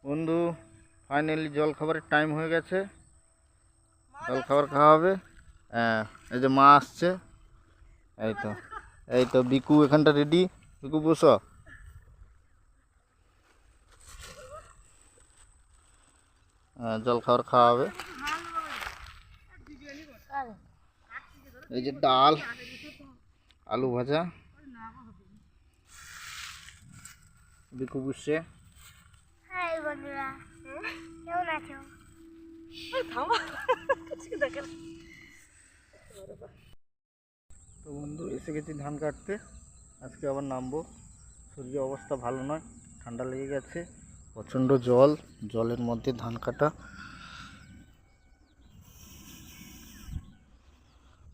বন্ধু ফাইনালি জল খাবারের টাইম হয়ে গেছে। জল খাবার খাওয়া হবে। হ্যাঁ, এই যে মা আসছে। এই তো বিকু এখানটা রেডি। বিকু বসো। জল খাবার খাওয়া হবে। এই যে ডাল, আলু ভাজা। বিকু বসছে। হাই বন্ধুরা, কেমন আছো? তো বন্ধু এসে গেছি ধান কাটতে। আজকে আবার নামবো। শরীরের অবস্থা ভালো নয়, ঠান্ডা লেগে গেছে, প্রচণ্ড জলের মধ্যে ধান কাটা,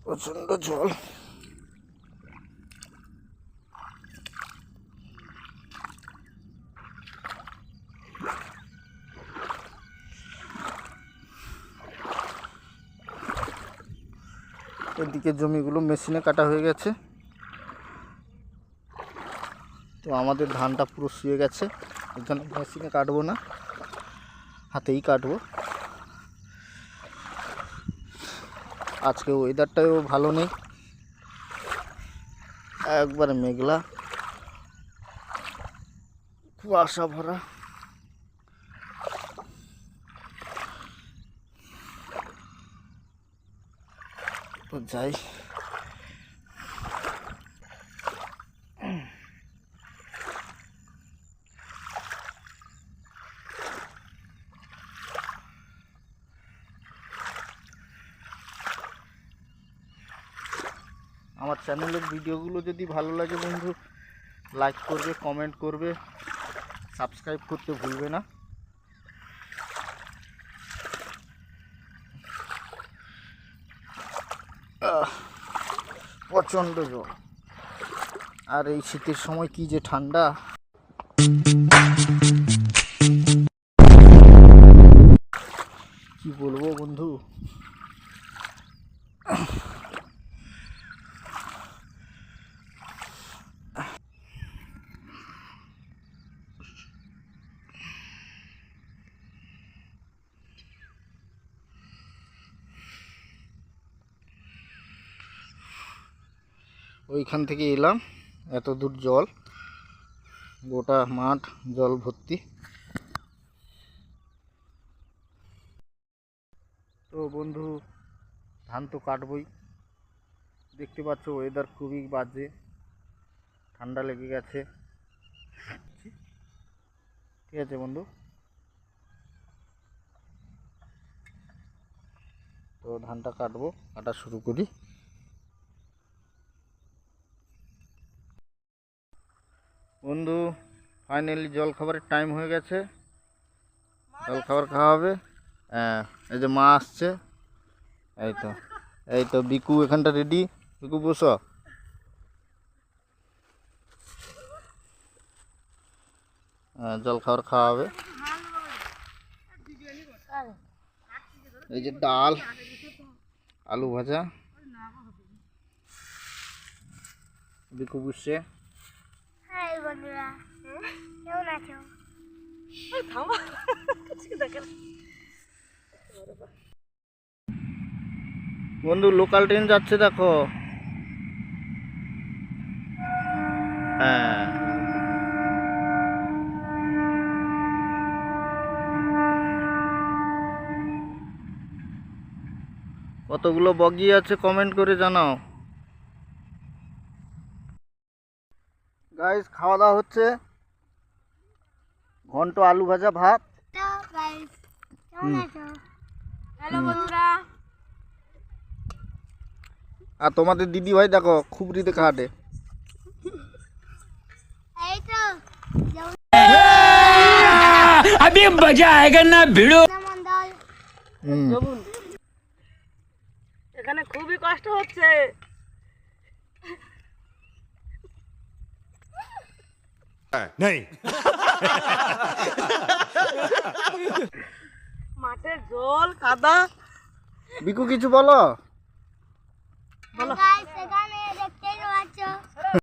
প্রচণ্ড জল। এদিকে জমিগুলো মেশিনে কাটা হয়ে গেছে। তো আমাদের ধানটা পুরো শুয়ে গেছে, এর জন্য মেশিনে কাটবো না, হাতেই কাটবো। আজকে ওয়েদারটাও ভালো নেই, একবারে মেঘলা, কুয়াশা ভরা। তো যাই, আমার চ্যানেলের ভিডিওগুলো যদি ভালো লাগে বন্ধু, লাইক করবে, কমেন্ট করবে, সাবস্ক্রাইব করতে ভুলবে না। প্রচণ্ড জল, আর এই শীতের সময় কি যে ঠান্ডা। কি বলবো বন্ধু, ওইখান থেকে এলাম, এত দূর জল, গোটা মাঠ জল ভর্তি। তো বন্ধু ধান তো কাটবই, দেখতে পাচ্ছ ওয়েদার খুবই বাজে, ঠান্ডা লেগে গেছে। ঠিক আছে বন্ধু, তো ধানটা কাটবো, কাটা শুরু করি। বন্ধু ফাইনালি জল খাবারের টাইম হয়ে গেছে। জল খাবার খাওয়া হবে। হ্যাঁ, এই যে মা আসছে। এই তো বিকু এখানটা রেডি। বিকু বসো। জল খাবার খাওয়া হবে। এই যে ডাল, আলু ভাজা। বিকু বসছে। হাই বন্ধুরা, কেমন আছো? বন্ধু লোকাল ট্রেন যাচ্ছে দেখো। হ্যাঁ, কতগুলো বগি আছে কমেন্ট করে জানাও। গাইস খাওয়া দাওয়া হচ্ছে, ঘন্ট আলু ভাজা ভাত। তো গাইস, কেমন আছো? হ্যালো বন্ধুরা। আর তোমাদের দিদি ভাই দেখো খুবরিতে কাটে। এই তো अभी मजा आएगा ना भिड़ो। মন্ডল, এখানে খুবই কষ্ট হচ্ছে। नहीं মাঠের জল কাদা। বিকু কিছু বলো। বলো। গাইস